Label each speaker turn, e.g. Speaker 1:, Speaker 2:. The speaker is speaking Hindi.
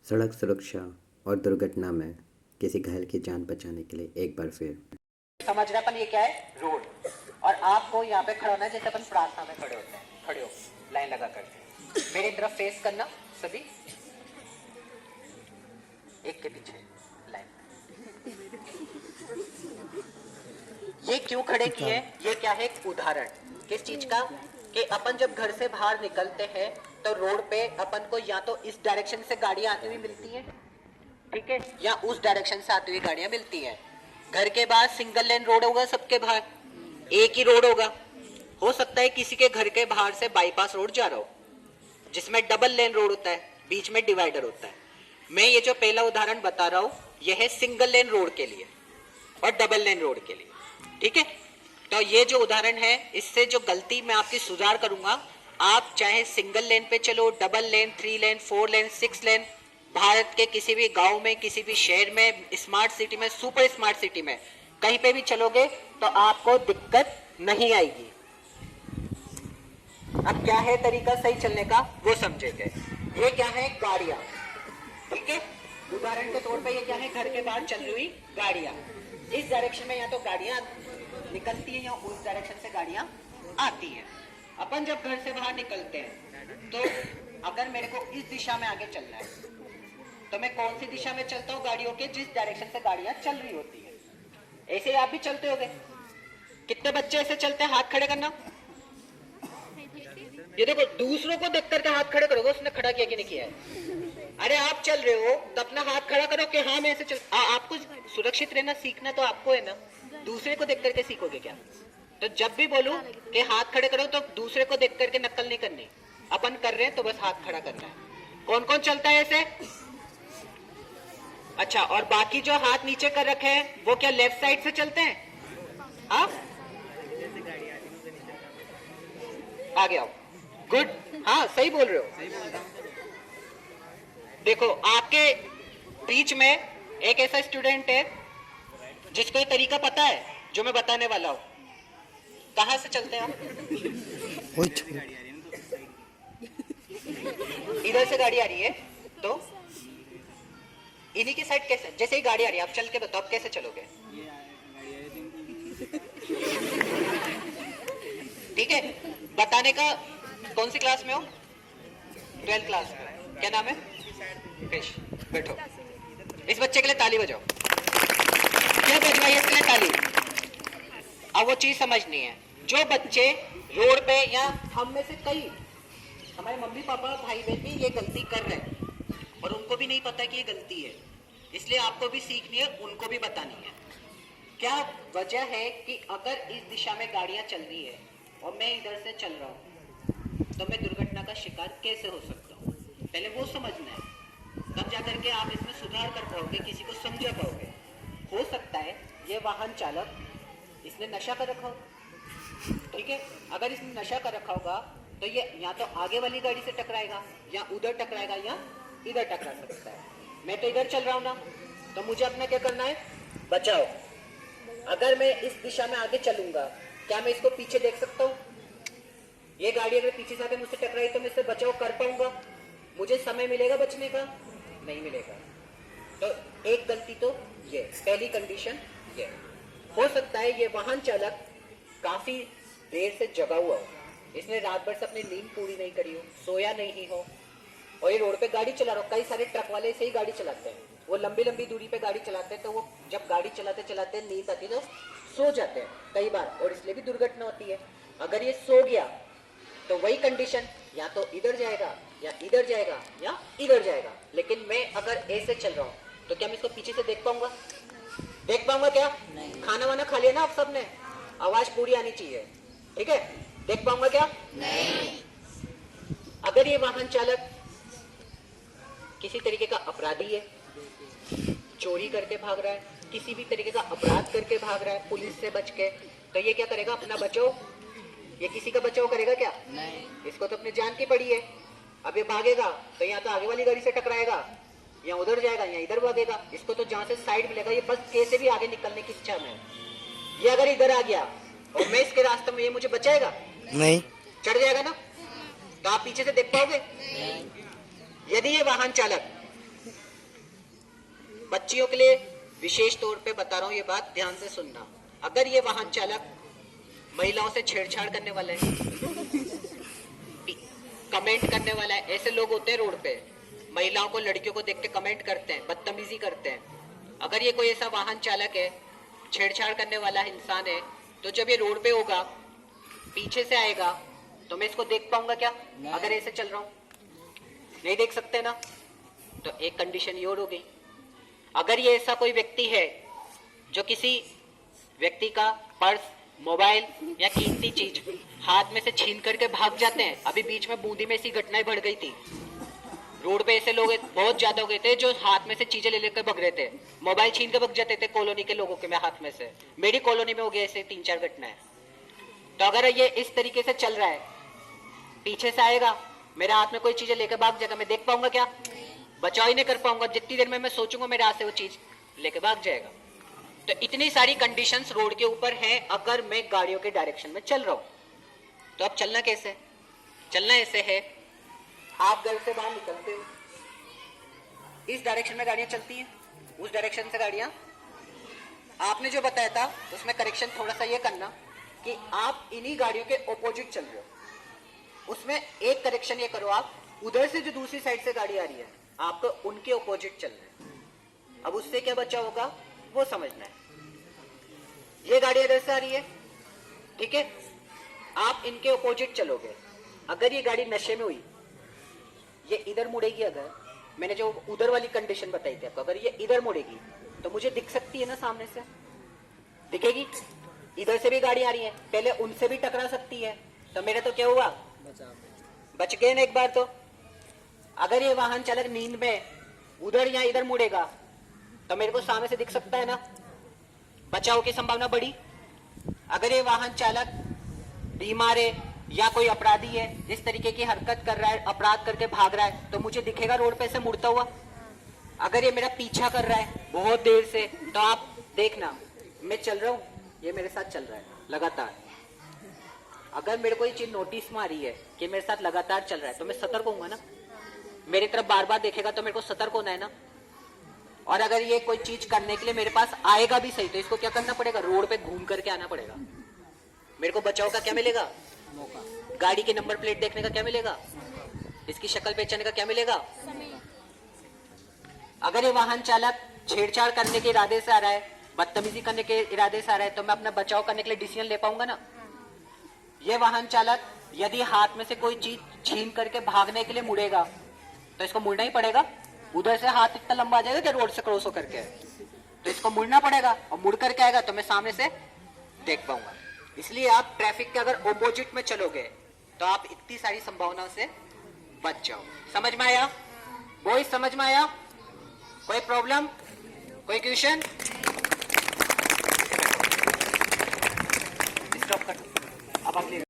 Speaker 1: सड़क सुरक्षा और दुर्घटना में किसी घायल की जान बचाने के लिए एक बार फिर
Speaker 2: समझना अपन ये क्या है, रोड। और आपको यहाँ पे खड़ा होना है जैसे अपन प्रार्थना में खड़े होते हैं, खड़े हो लाइन लगा करके मेरी तरफ फेस करना सभी, एक के पीछे लाइन। ये क्यों खड़े किए, ये क्या है, एक उदाहरण किस चीज का, कि अपन जब घर से बाहर निकलते हैं तो रोड पे अपन को या तो इस डायरेक्शन से गाड़ियां आती हुई मिलती हैं, ठीक है, या उस डायरेक्शन से आती हुई गाड़ियां मिलती हैं। घर के बाहर सिंगल लेन रोड होगा, सबके बाहर एक ही रोड होगा। हो सकता है किसी के घर के बाहर से बाईपास रोड जा रहा हो जिसमें डबल लेन रोड होता है, बीच में डिवाइडर होता है। मैं ये जो पहला उदाहरण बता रहा हूं यह है सिंगल लेन रोड के लिए और डबल लेन रोड के लिए, ठीक है। तो ये जो उदाहरण है इससे जो गलती मैं आपकी सुधार करूंगा, आप चाहे सिंगल लेन पे चलो, डबल लेन, 3 लेन, 4 लेन, 6 लेन, भारत के किसी भी गांव में, किसी भी शहर में, स्मार्ट सिटी में, सुपर स्मार्ट सिटी में, कहीं पे भी चलोगे तो आपको दिक्कत नहीं आएगी। अब क्या है तरीका सही चलने का वो समझेंगे। ये क्या है, गाड़ियां, ठीक है। उदाहरण के तौर पे ये क्या है, घर के बाहर चल रही हुई गाड़ियां। इस डायरेक्शन में या तो गाड़ियां निकलती है या उस डायरेक्शन से गाड़ियां आती है। अपन जब घर से बाहर निकलते हैं तो अगर मेरे को इस दिशा में आगे चलना है तो मैं कौन सी दिशा में चलता हूँ, गाड़ियों के जिस डायरेक्शन से गाड़ियां चल रही होती है। ऐसे ही आप भी चलते होगे। कितने बच्चे ऐसे चलते हैं, हाथ खड़े करना। ये देखो, दूसरों को देख करके हाथ खड़े करोगे, उसने खड़ा किया कि नहीं किया है। अरे आप चल रहे हो तो अपना हाथ खड़ा करो कि हाँ मैं ऐसे चल। आपको सुरक्षित रहना सीखना तो आपको है ना, दूसरे को देख करके सीखोगे क्या। तो जब भी बोलूं कि हाथ खड़े करो तो दूसरे को देख करके नकल नहीं करनी, अपन कर रहे हैं तो बस हाथ खड़ा करना है। कौन कौन चलता है ऐसे? अच्छा, और बाकी जो हाथ नीचे कर रखे हैं वो क्या लेफ्ट साइड से चलते हैं? हाँ, आगे आओ, गुड, हाँ सही बोल रहे हो। देखो आपके बीच में एक ऐसा स्टूडेंट है जिसको ये तरीका पता है जो मैं बताने वाला हूं। कहां से चलते हैं आप? इधर से गाड़ी आ रही है तो इन्हीं की साइड कैसे, जैसे ही गाड़ी आ रही है आप चल के बताओ आप कैसे चलोगे? ठीक है, बताने का। कौन सी क्लास में हो? 12th क्लास में। क्या नाम है? कृष, बैठो। इस बच्चे के लिए ताली बजाओ। क्यों बजवाई इसके लिए ताली? अब वो चीज समझनी है, जो बच्चे रोड पे, या हम में से कई, हमारे मम्मी पापा भाई बहन भी ये गलती कर रहे हैं और उनको भी नहीं पता कि ये गलती है, इसलिए आपको भी सीखनी है, उनको भी बतानी है। क्या वजह है कि अगर इस दिशा में गाड़ियां चल रही है और मैं इधर से चल रहा हूं तो मैं दुर्घटना का शिकार कैसे हो सकता हूं, पहले वो समझना है। तब जाकर के आप इसमें सुधार कर पाओगे, किसी को समझा पाओगे। हो सकता है ये वाहन चालक इसने नशा कर रखा हो, ठीक है। अगर इसने नशा कर रखा होगा तो ये या तो आगे वाली गाड़ी से टकराएगा, या उधर टकराएगा, या इधर टकरा सकता है। मैं तो इधर चल रहा हूं ना, तो मुझे अपना क्या करना है, बचाओ। अगर मैं इस दिशा में आगे चलूंगा, क्या मैं इसको पीछे देख सकता हूँ? ये गाड़ी अगर पीछे से आके मुझसे टकराई तो मैं इससे बचाव कर पाऊंगा? मुझे समय मिलेगा बचने का? नहीं मिलेगा। तो एक गलती तो ये, पहली कंडीशन ये। हो सकता है ये वाहन चालक काफी देर से जगा हुआ हो, इसने रात भर से अपनी नींद पूरी नहीं करी हो, सोया नहीं हो, और ये रोड पे गाड़ी चला रहा हो। कई सारे ट्रक वाले से ही गाड़ी चलाते हैं, वो लंबी लंबी दूरी पे गाड़ी चलाते हैं, तो वो जब गाड़ी चलाते चलाते नींद आती है तो सो जाते हैं कई बार, और इसलिए भी दुर्घटना होती है। अगर ये सो गया तो वही कंडीशन, या तो इधर जाएगा, या इधर जाएगा, या इधर जाएगा। लेकिन मैं अगर ऐसे चल रहा हूँ तो क्या मैं इसको पीछे से देख पाऊंगा? देख पाऊंगा क्या? नहीं। खाना वाना खा लिया ना आप सबने? आवाज पूरी आनी चाहिए, ठीक है। देख पाऊंगा क्या? नहीं। अगर ये वाहन चालक किसी तरीके का अपराधी है, चोरी करके भाग रहा है, किसी भी तरीके का अपराध करके भाग रहा है पुलिस से बच के, तो ये क्या करेगा, अपना बचाओ? ये किसी का बचाव करेगा क्या? नहीं। इसको तो अपनी जान की पड़ी है। अब ये भागेगा तो या तो आगे वाली गाड़ी से टकराएगा, या उधर जाएगा, या इधर भागेगा। इसको तो जहां से साइड मिलेगा, ये बस कैसे भी आगे निकलने की इच्छा में। ये अगर इधर आ गया और मैं इसके रास्ते में, ये मुझे बचाएगा? नहीं। चढ़ जाएगा ना, तो आप पीछे से देख पाओगे? नहीं। यदि ये वाहन चालक बच्चियों के लिए विशेष तौर पे बता रहा हूं, ये बात ध्यान से सुनना। अगर ये वाहन चालक महिलाओं से छेड़छाड़ करने वाला है, कमेंट करने वाला है, ऐसे लोग होते हैं रोड पे, महिलाओं को, लड़कियों को देख के कमेंट करते हैं, बदतमीजी करते हैं। अगर ये कोई ऐसा वाहन चालक है, छेड़छाड़ करने वाला इंसान है, तो जब ये रोड पे होगा, पीछे से आएगा, तो मैं इसको देख पाऊंगा क्या? अगर ऐसे चल रहा हूं, नहीं देख सकते ना। तो एक कंडीशन ये और हो गई। अगर ये ऐसा कोई व्यक्ति है जो किसी व्यक्ति का पर्स, मोबाइल या कीमती चीज हाथ में से छीन करके भाग जाते हैं। अभी बीच में बूंदी में ऐसी घटनाएं बढ़ गई थी, रोड पे ऐसे लोग बहुत ज्यादा हो गए थे जो हाथ में से चीजें ले लेकर भग रहे थे, मोबाइल छीन के भग जाते थे कॉलोनी के लोगों के में हाथ में से। मेरी कॉलोनी में हो गए ऐसे 3-4 घटनाएं। तो अगर ये इस तरीके से चल रहा है, पीछे से आएगा, मेरे हाथ में कोई चीजें लेकर भाग जाएगा, मैं देख पाऊंगा क्या? बचाव ही नहीं कर पाऊंगा। जितनी देर में मैं सोचूंगा मेरे हाथ से वो चीज लेके भाग जाएगा। तो इतनी सारी कंडीशंस रोड के ऊपर हैं अगर मैं गाड़ियों के डायरेक्शन में चल रहा हूं। तो अब चलना कैसे? चलना ऐसे है, आप घर से बाहर निकलते हो, इस डायरेक्शन में गाड़ियां चलती हैं, उस डायरेक्शन से गाड़ियां, आपने जो बताया था उसमें करेक्शन थोड़ा सा ये करना कि आप इन्हीं गाड़ियों के ऑपोजिट चल रहे हो। उसमें एक करेक्शन ये करो, आप उधर से जो दूसरी साइड से गाड़ी आ रही है, आपको उनके ऑपोजिट चलना है। अब उससे क्या बचा होगा वो समझना है। ये गाड़ी इधर से आ रही है, ठीक है, आप इनके ऑपोजिट चलोगे। अगर ये गाड़ी नशे में हुई, ये इधर मुड़ेगी, अगर मैंने जो उधर वाली कंडीशन बताई थी आपको, अगर ये इधर मुड़ेगी तो मुझे दिख सकती है ना, सामने से दिखेगी। इधर से भी गाड़ी आ रही है, पहले उनसे भी टकरा सकती है, तो मेरा तो क्या हुआ, बच गए ना एक बार तो। अगर ये वाहन चालक नींद में उधर या इधर मुड़ेगा तो मेरे को सामने से दिख सकता है ना, बचाव की संभावना बढ़ी। अगर ये वाहन चालक बीमार है या कोई अपराधी है, इस तरीके की हरकत कर रहा है, अपराध करके भाग रहा है, तो मुझे दिखेगा रोड पे से मुड़ता हुआ। अगर ये मेरा पीछा कर रहा है बहुत देर से, तो आप देखना मैं चल रहा हूं, ये मेरे साथ चल रहा है लगातार। अगर मेरे को ये चीज नोटिस में आ रही है कि मेरे साथ लगातार चल रहा है, तो मैं सतर्क होऊंगा ना। मेरी तरफ बार बार देखेगा तो मेरे को सतर्क होना है ना। और अगर ये कोई चीज करने के लिए मेरे पास आएगा भी सही, तो इसको क्या करना पड़ेगा, रोड पे घूम करके आना पड़ेगा। मेरे को बचाव का क्या मिलेगा, गाड़ी की नंबर प्लेट देखने का क्या मिलेगा, इसकी शक्ल पहचानने का क्या मिलेगा। अगर ये वाहन चालक छेड़छाड़ करने के इरादे से आ रहा है, बदतमीजी करने के इरादे से आ रहा है, तो मैं अपना बचाव करने के लिए डिसीजन ले पाऊंगा ना। ये वाहन चालक यदि हाथ में से कोई चीज छीन करके भागने के लिए मुड़ेगा, तो इसको मुड़ना ही पड़ेगा। उधर से हाथ इतना लंबा आ जाएगा कि रोड से क्रॉस होकर के, तो इसको मुड़ना पड़ेगा, और मुड़ करके आएगा तो मैं सामने से देख पाऊंगा। इसलिए आप ट्रैफिक के अगर ऑपोजिट में चलोगे तो आप इतनी सारी संभावनाओं से बच जाओ। समझ में आया? कोई समझ में आया? कोई प्रॉब्लम, कोई क्वेश्चन? स्टॉप कर, अब आप